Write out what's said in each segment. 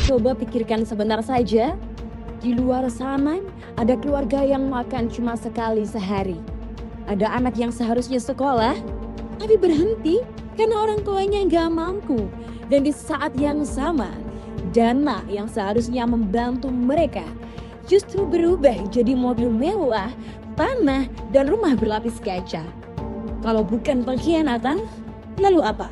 Coba pikirkan sebentar saja, di luar sana ada keluarga yang makan cuma sekali sehari. Ada anak yang seharusnya sekolah, tapi berhenti karena orang tuanya nggak mampu. Dan di saat yang sama, dana yang seharusnya membantu mereka justru berubah jadi mobil mewah, tanah, dan rumah berlapis kaca. Kalau bukan pengkhianatan, lalu apa?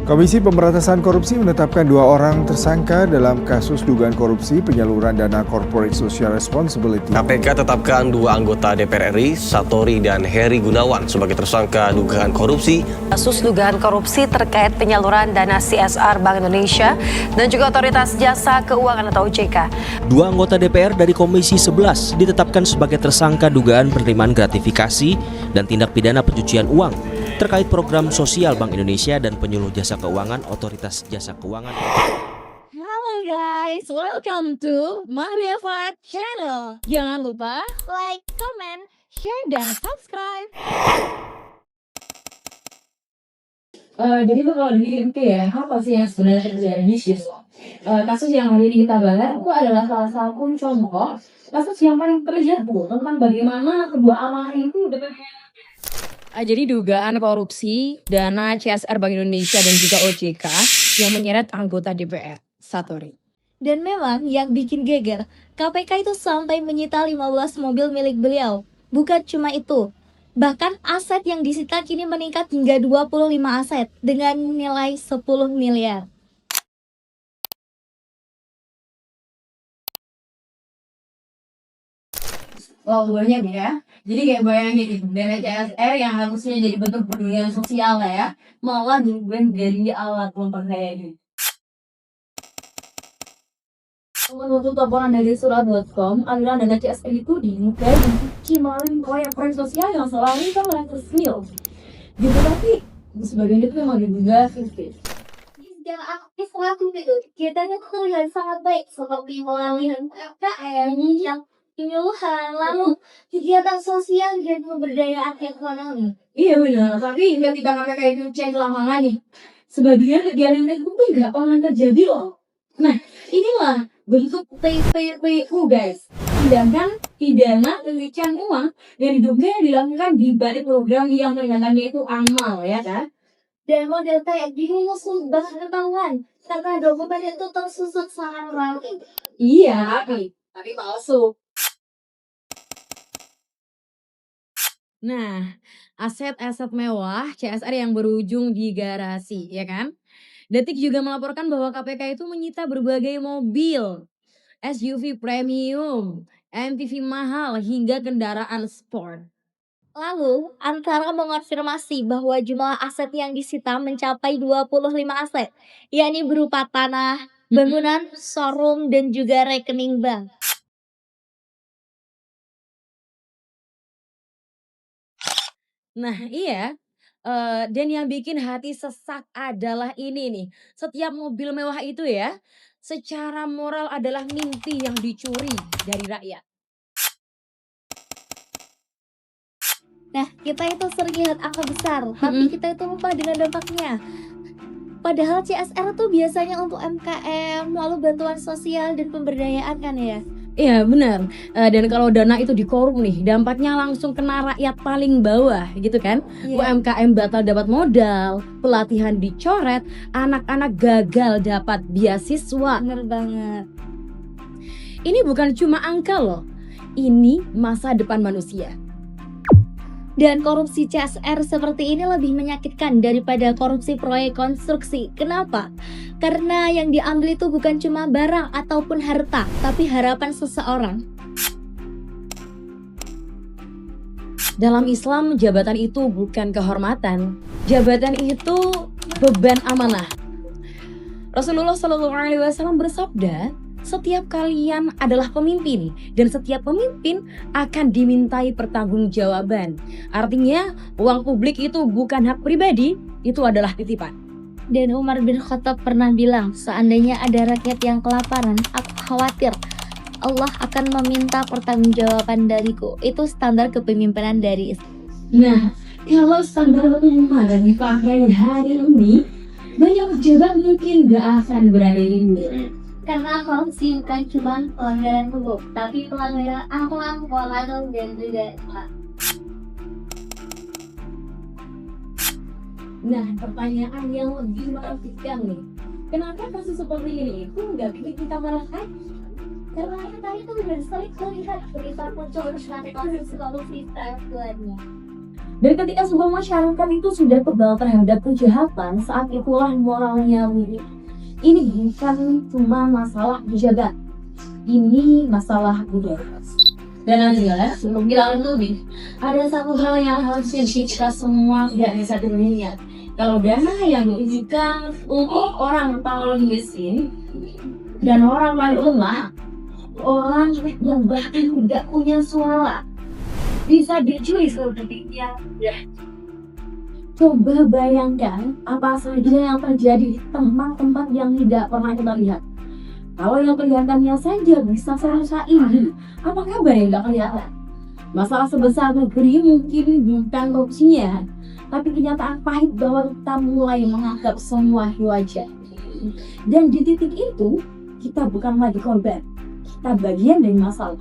Komisi Pemberantasan Korupsi menetapkan 2 orang tersangka dalam kasus dugaan korupsi penyaluran dana Corporate Social Responsibility. KPK tetapkan 2 anggota DPR RI, Satori dan Heri Gunawan sebagai tersangka dugaan korupsi. Kasus dugaan korupsi terkait penyaluran dana CSR Bank Indonesia dan juga Otoritas Jasa Keuangan atau OJK. 2 anggota DPR dari Komisi 11 ditetapkan sebagai tersangka dugaan penerimaan gratifikasi dan tindak pidana pencucian uang terkait program sosial Bank Indonesia dan penyuluh jasa keuangan Otoritas Jasa Keuangan. Halo guys, welcome to Mariafa Channel. Jangan lupa like, comment, share, dan subscribe. Jadi tuh kalau diinti ya, apa sih yang sebenarnya terjadi sih? Kasus yang hari ini kita bahas itu adalah salah satu contoh kasus yang paling terlihat tentang bagaimana kedua amarah itu jadi dugaan korupsi dana CSR Bank Indonesia dan juga OJK yang menyeret anggota DPR, Satori. Dan memang yang bikin geger, KPK itu sampai menyita 15 mobil milik beliau. Bukan cuma itu, bahkan aset yang disita kini meningkat hingga 25 aset dengan nilai 10 miliar. Banyak ya. Jadi kayak bayangin itu, dana CSR yang harusnya jadi bentuk pedulian sosial lah ya, malah dibuat dari alat memperkaya ini. Menurut laporan dari surat.com, aliran dana CSR itu dinilai dicuci melalui proyek-proyek sosial yang selalu kan resmi. Gitu, tapi sebagian itu memang diduga fiktif. Yang aktif waktu itu, kegiatannya terlihat sangat baik seperti melalui UMKM yang penyuluhan, lalu kegiatan sosial dan pemberdayaan ekonomi. Iya benar, tapi ketika KPK itu cek lapangan nih, sebagian kegiatan itu pun nggak pernah terjadi loh. Nah, inilah bentuk TPPU guys, tindakan pidana pencucian uang yang diduga dilakukan di balik program yang ternyatanya itu amal ya kan? Dan model kayak gini musuh bahan ketahuan karena dokumen itu tersusun sangat rapi. Iya, tapi palsu. Nah, aset-aset mewah CSR yang berujung di garasi, ya kan? Detik juga melaporkan bahwa KPK itu menyita berbagai mobil, SUV premium, MPV mahal, hingga kendaraan sport. Lalu, antara mengonfirmasi bahwa jumlah aset yang disita mencapai 25 aset, yakni berupa tanah, bangunan, showroom, dan juga rekening bank. Nah iya, dan yang bikin hati sesak adalah ini nih, setiap mobil mewah itu ya, secara moral adalah mimpi yang dicuri dari rakyat. Nah, kita itu sering lihat angka besar, tapi kita itu lupa dengan dampaknya. Padahal CSR tuh biasanya untuk MKM, lalu bantuan sosial dan pemberdayaan kan ya. Iya benar, dan kalau dana itu dikorup nih, dampaknya langsung kena rakyat paling bawah gitu kan. Iya. UMKM batal dapat modal, pelatihan dicoret, anak-anak gagal dapat beasiswa. Bener banget. Ini bukan cuma angka loh, ini masa depan manusia. Dan korupsi CSR seperti ini lebih menyakitkan daripada korupsi proyek konstruksi. Kenapa? Karena yang diambil itu bukan cuma barang ataupun harta, tapi harapan seseorang. Dalam Islam, jabatan itu bukan kehormatan. Jabatan itu beban amanah. Rasulullah SAW bersabda, setiap kalian adalah pemimpin dan setiap pemimpin akan dimintai pertanggungjawaban. Artinya, uang publik itu bukan hak pribadi, itu adalah titipan. Dan Umar bin Khattab pernah bilang, seandainya ada rakyat yang kelaparan, aku khawatir Allah akan meminta pertanggungjawaban dariku. Itu standar kepemimpinan dari Islam. Nah, kalau standar kepemimpinan dipakai hari ini, banyak pejabat mungkin gak akan berada di sini. Karena korupsi bukan cuma pelanggaran hukum, tapi pelanggaran akhlak, moral, dan juga etika. Nah, pertanyaan yang lebih mematikan nih, kenapa kasus seperti ini itu nggak bikin kita marah kan? Karena kita itu sudah sering melihat berita muncul tentang kasus korupsi selanjutnya. Dan ketika sebuah masyarakat itu sudah kebal terhadap kejahatan, saat itulah moralnya milik. Ini bukan cuma masalah pejabat, ini masalah budaya. Dan juga sebelum kita lebih, ada satu hal yang harusnya kita semua tidak bisa ingat. Kalau dana yang diujikan untuk orang paling miskin dan orang paling lemah, orang yang bahkan tidak punya suara, bisa dicuri sepertinya. Coba bayangkan apa saja yang terjadi di tempat-tempat yang tidak pernah kita lihat. Kalau yang kelihatannya saja bisa serasa ini, apa kabar yang tidak kelihatan? Masalah sebesar negeri mungkin bukan korupsinya, tapi kenyataan pahit bahwa kita mulai menganggap semua wajar. Dan di titik itu, kita bukan lagi korban, kita bagian dari masalah.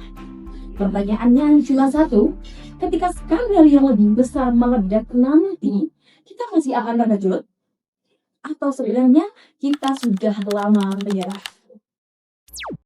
Pertanyaannya cuma satu, ketika skandal yang lebih besar meledak nanti, kita masih akan terkejut? Atau sebenarnya kita sudah lama menyerah?